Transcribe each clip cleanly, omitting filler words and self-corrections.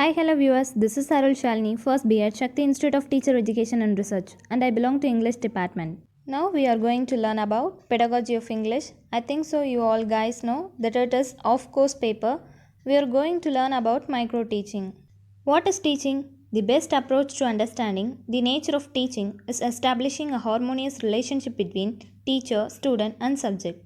Hi, hello viewers. This is Sarul Shalini, first B at Shakti Institute of Teacher Education and Research, and I belong to English department. Now we are going to learn about pedagogy of English. I think so you all guys know that it is off course paper. We are going to learn about micro teaching. What is teaching? The best approach to understanding the nature of teaching is establishing a harmonious relationship between teacher, student, and subject.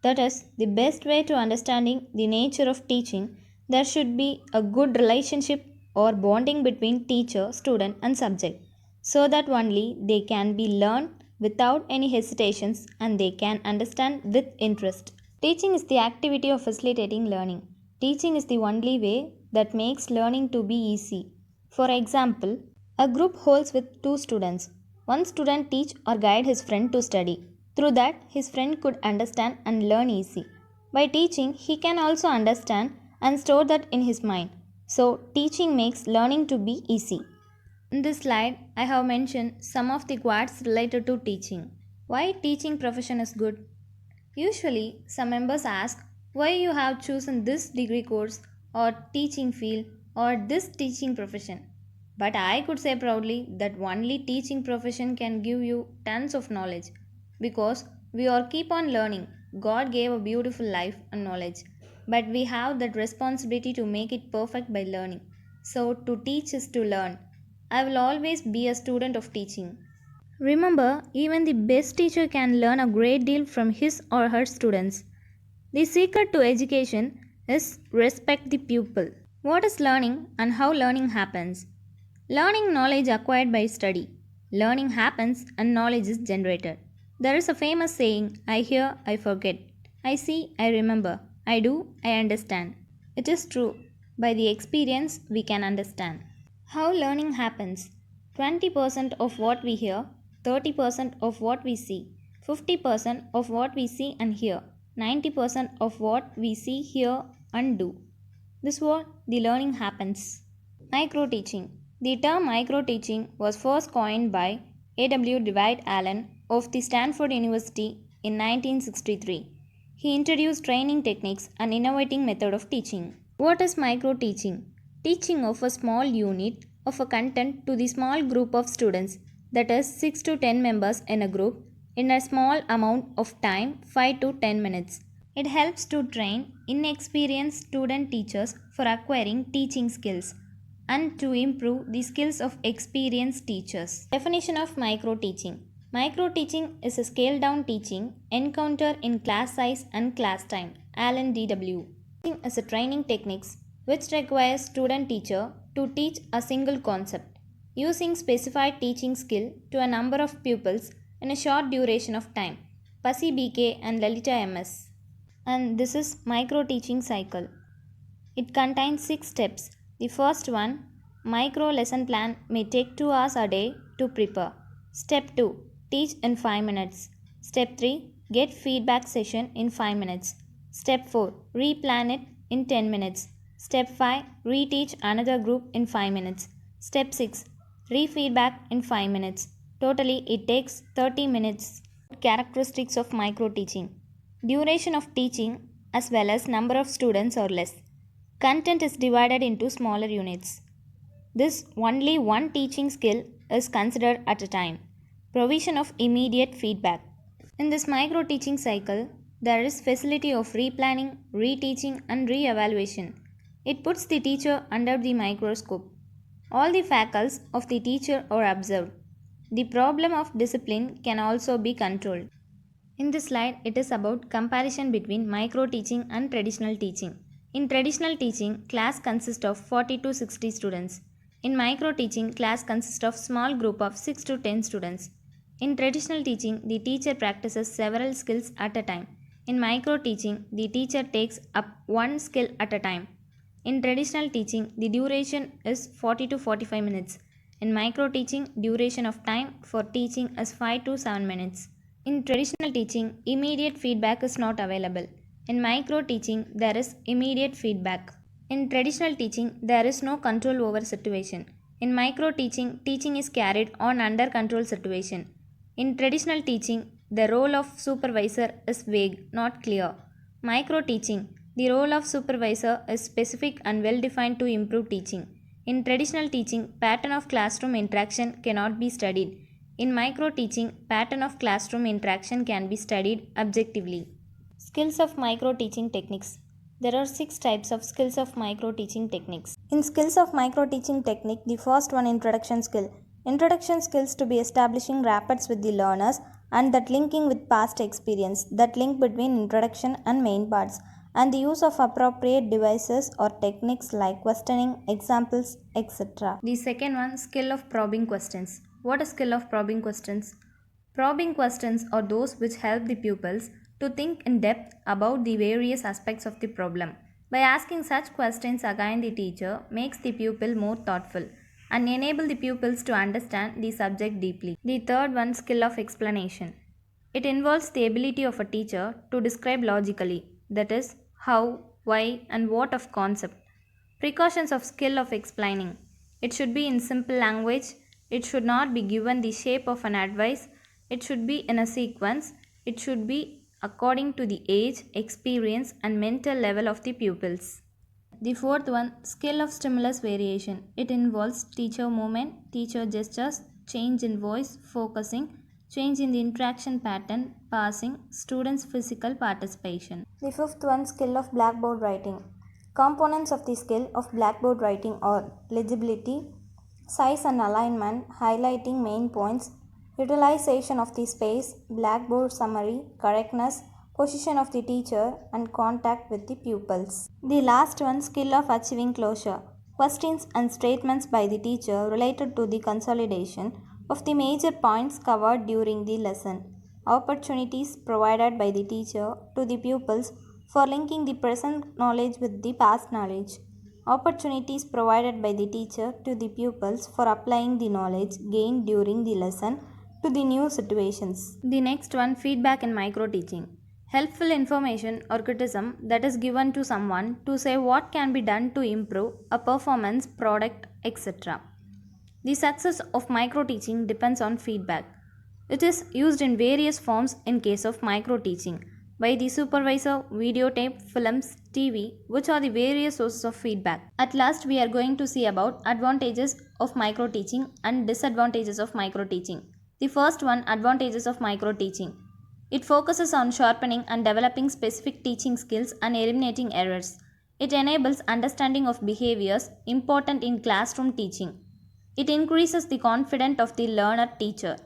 That is, the best way to understanding the nature of teaching, there should be a good relationship or bonding between teacher, student, and subject, so that only they can be learned without any hesitations and they can understand with interest. Teaching is the activity of facilitating learning. Teaching is the only way that makes learning to be easy. For example, a group holds with two students. One student teach or guide his friend to study. Through that, his friend could understand and learn easy. By teaching, he can also understand and store that in his mind. So, teaching makes learning to be easy. In this slide, I have mentioned some of the quotes related to teaching. Why teaching profession is good? Usually, some members ask why you have chosen this degree course or teaching field or this teaching profession. But I could say proudly that only teaching profession can give you tons of knowledge because we all keep on learning. God gave a beautiful life and knowledge, but we have that responsibility to make it perfect by learning. So, to teach is to learn. I will always be a student of teaching. Remember, even the best teacher can learn a great deal from his or her students. The secret to education is respect the pupil. What is learning and how learning happens? Learning knowledge acquired by study. Learning happens and knowledge is generated. There is a famous saying, I hear, I forget. I see, I remember. I do, I understand. It is true. By the experience, we can understand. How learning happens 20% of what we hear, 30% of what we see, 50% of what we see and hear, 90% of what we see, hear, and do. This is what the learning happens. Micro teaching. The term micro teaching was first coined by A.W. Dwight Allen of the Stanford University in 1963. He introduced training techniques and innovating method of teaching. What is micro teaching? Teaching of a small unit of a content to the small group of students, that is 6 to 10 members in a group, in a small amount of time, 5 to 10 minutes. It helps to train inexperienced student teachers for acquiring teaching skills and to improve the skills of experienced teachers. Definition of micro teaching. Micro teaching is a scaled down teaching encounter in class size and class time. Allen D.W. Teaching is a training techniques which requires student teacher to teach a single concept using specified teaching skill to a number of pupils in a short duration of time. Pasi BK and Lalita MS. And this is micro teaching cycle. It contains 6 steps. The first one, micro lesson plan may take 2 hours a day to prepare. Step 2, teach in 5 minutes. Step 3, get feedback session in 5 minutes. Step 4, replan it in 10 minutes. Step 5, reteach another group in 5 minutes. Step 6, re-feedback in 5 minutes. Totally it takes 30 minutes. Characteristics of micro teaching. Duration of teaching as well as number of students or less. Content is divided into smaller units. This only one teaching skill is considered at a time. Provision of immediate feedback. In this micro teaching cycle, there is facility of replanning, reteaching and re-evaluation. It puts the teacher under the microscope. All the faculties of the teacher are observed. The problem of discipline can also be controlled. In this slide, it is about comparison between micro teaching and traditional teaching. In traditional teaching, class consists of 40 to 60 students. In micro teaching, class consists of small group of 6 to 10 students. In traditional teaching, the teacher practices several skills at a time. In micro teaching, the teacher takes up one skill at a time. In traditional teaching, the duration is 40 to 45 minutes. In micro teaching, duration of time for teaching is 5 to 7 minutes. In traditional teaching, immediate feedback is not available. In micro teaching, there is immediate feedback. In traditional teaching, there is no control over situation. In micro teaching, teaching is carried on under control situation. In traditional teaching, the role of supervisor is vague, not clear. Micro teaching, The role of supervisor is specific and well defined to improve teaching. In traditional teaching, pattern of classroom interaction cannot be studied. In micro teaching, pattern of classroom interaction can be studied objectively. Skills of micro teaching techniques. There are 6 types of skills of micro teaching techniques. In skills of micro teaching technique, the first one, introduction skill. Introduction skills to be establishing rapids with the learners and that linking with past experience, that link between introduction and main parts, and the use of appropriate devices or techniques like questioning, examples, etc. The second one, skill of probing questions. What is skill of probing questions? Probing questions are those which help the pupils to think in depth about the various aspects of the problem. By asking such questions again, the teacher makes the pupil more thoughtful and enable the pupils to understand the subject deeply. The third one, skill of explanation. It involves the ability of a teacher to describe logically, that is, how, why, and what of concept. Precautions of skill of explaining. It should be in simple language. It should not be given the shape of an advice. It should be in a sequence. It should be according to the age, experience, and mental level of the pupils. The fourth one, skill of stimulus variation. It involves teacher movement, teacher gestures, change in voice, focusing, change in the interaction pattern, passing, students' physical participation. The fifth one, skill of blackboard writing. Components of the skill of blackboard writing are legibility, size and alignment, highlighting main points, utilization of the space, blackboard summary, correctness, position of the teacher, and contact with the pupils. The last one, skill of achieving closure. Questions and statements by the teacher related to the consolidation of the major points covered during the lesson. Opportunities provided by the teacher to the pupils for linking the present knowledge with the past knowledge. Opportunities provided by the teacher to the pupils for applying the knowledge gained during the lesson to the new situations. The next one, feedback in micro teaching. Helpful information or criticism that is given to someone to say what can be done to improve a performance, product, etc. The success of micro teaching depends on feedback. It is used in various forms in case of micro teaching by the supervisor, videotape, films, TV, which are the various sources of feedback. At last, we are going to see about advantages of micro teaching and disadvantages of micro teaching. The first one, advantages of micro teaching. It focuses on sharpening and developing specific teaching skills and eliminating errors. It enables understanding of behaviors important in classroom teaching. It increases the confidence of the learner teacher.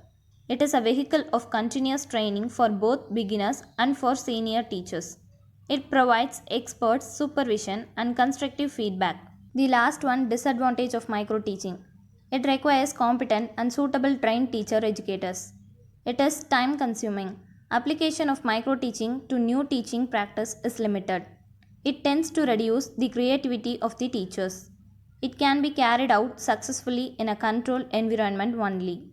It is a vehicle of continuous training for both beginners and for senior teachers. It provides experts, supervision, and constructive feedback. The last one, disadvantage of micro teaching. It requires competent and suitable trained teacher educators. It is time consuming. Application of micro teaching to new teaching practice is limited. It tends to reduce the creativity of the teachers. It can be carried out successfully in a controlled environment only.